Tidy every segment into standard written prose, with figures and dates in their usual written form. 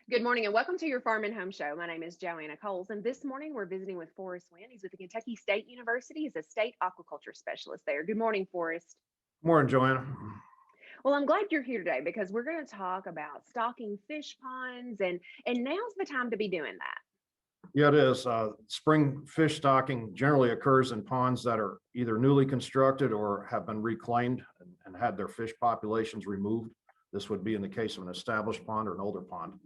Good morning and welcome to your Farm and Home Show. My name is Joanna Coles, and this morning we're visiting with Forrest Wynne. He's with the Kentucky State University. He's a state aquaculture specialist there. Good morning, Forrest. Morning, Joanna. Well, I'm glad you're here today because we're going to talk about stocking fish ponds, and now's the time to be doing that. Yeah, it is. Spring fish stocking generally occurs in ponds that are either newly constructed or have been reclaimed and had their fish populations removed. This would be in the case of an established pond or an older pond.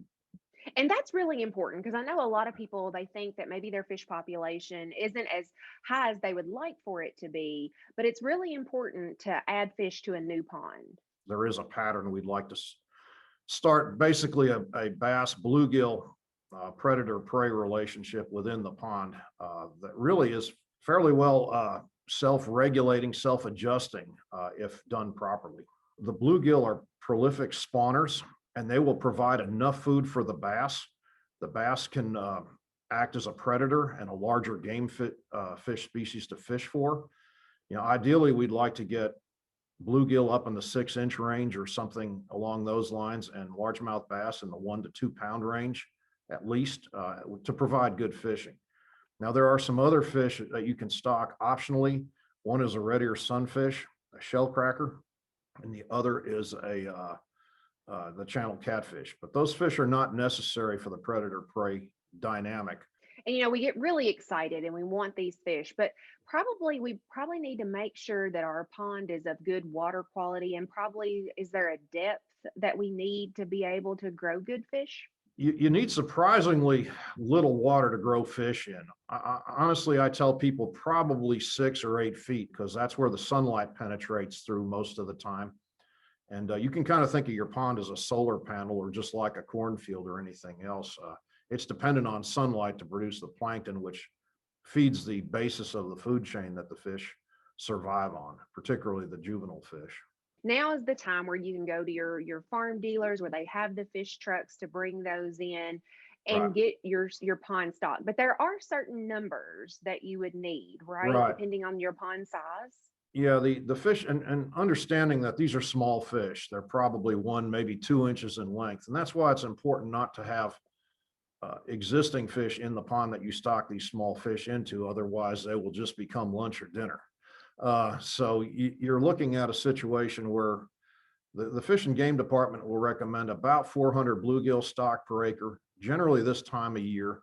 And that's really important because I know a lot of people, they think that maybe their fish population isn't as high as they would like for it to be, but it's really important to add fish to a new pond. There is a pattern we'd like to start, basically a bass bluegill predator-prey relationship within the pond that really is fairly well self-regulating, self-adjusting if done properly. The bluegill are prolific spawners, and they will provide enough food for the bass. The bass can act as a predator and a larger game fish species to fish for. Ideally, we'd like to get bluegill up in the 6-inch range or something along those lines, and largemouth bass in the 1 to 2 pound range at least to provide good fishing. Now, there are some other fish that you can stock optionally. One is a red ear sunfish, a shell cracker, and the other is the channel catfish. But those fish are not necessary for the predator-prey dynamic. And we get really excited and we want these fish, but we probably need to make sure that our pond is of good water quality, and probably is there a depth that we need to be able to grow good fish? You need surprisingly little water to grow fish in. Honestly, I tell people probably 6 or 8 feet because that's where the sunlight penetrates through most of the time. And you can kind of think of your pond as a solar panel or just like a cornfield or anything else. It's dependent on sunlight to produce the plankton, which feeds the basis of the food chain that the fish survive on, particularly the juvenile fish. Now is the time where you can go to your farm dealers where they have the fish trucks to bring those in Right. and get your pond stock. But there are certain numbers that you would need, right? Right. Depending on your pond size. Yeah, the fish and understanding that these are small fish, they're probably 1, maybe 2 inches in length. And that's why it's important not to have existing fish in the pond that you stock these small fish into. Otherwise, they will just become lunch or dinner. So you're looking at a situation where the Fish and Game Department will recommend about 400 bluegill stock per acre, generally this time of year,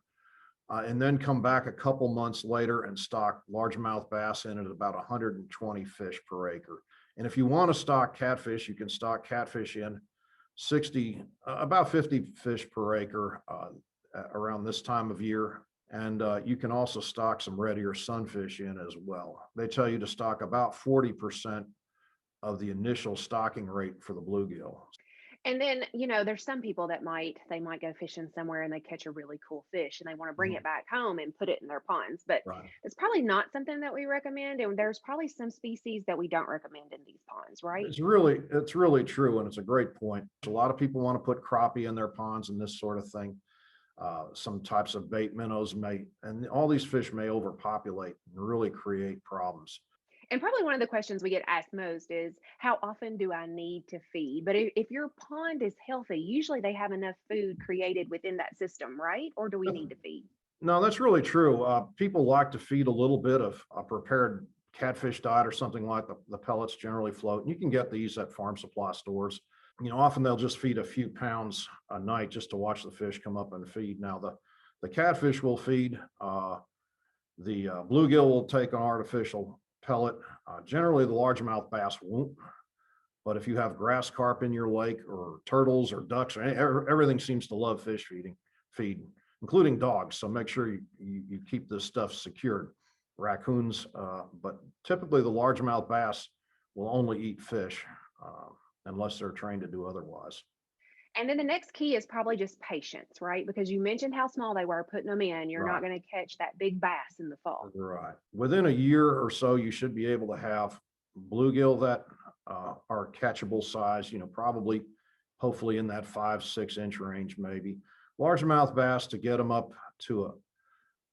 and then come back a couple months later and stock largemouth bass in at about 120 fish per acre. And if you want to stock catfish, you can stock catfish in about 50 fish per acre around this time of year. And you can also stock some red ear sunfish in as well. They tell you to stock about 40% of the initial stocking rate for the bluegill. And then, there's some people that they might go fishing somewhere and they catch a really cool fish and they want to bring Mhm. it back home and put it in their ponds. But Right. it's probably not something that we recommend. And there's probably some species that we don't recommend in these ponds, right? It's really true, and it's a great point. A lot of people want to put crappie in their ponds and this sort of thing. Some types of bait minnows and all these fish may overpopulate and really create problems. And probably one of the questions we get asked most is, how often do I need to feed? But if your pond is healthy, usually they have enough food created within that system, right? Or do we need to feed? No, that's really true. People like to feed a little bit of a prepared catfish diet or something like the pellets generally float. And you can get these at farm supply stores. Often they'll just feed a few pounds a night just to watch the fish come up and feed. Now, the catfish will feed. The bluegill will take an artificial pellet. Generally, the largemouth bass won't. But if you have grass carp in your lake or turtles or ducks, or everything seems to love feed, including dogs. So make sure you keep this stuff secured. Raccoons, but typically the largemouth bass will only eat fish unless they're trained to do otherwise. And then the next key is probably just patience, right? Because you mentioned how small they were putting them in. You're not Right. going to catch that big bass in the fall. Right. Within a year or so, you should be able to have bluegill that are catchable size, probably, hopefully in that 5-6 inch range, maybe. Largemouth bass, to get them up to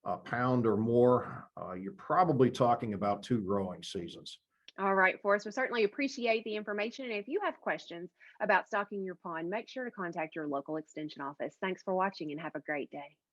a pound or more, you're probably talking about 2 growing seasons. All right, Forrest, we certainly appreciate the information. And if you have questions about stocking your pond, make sure to contact your local extension office. Thanks for watching and have a great day.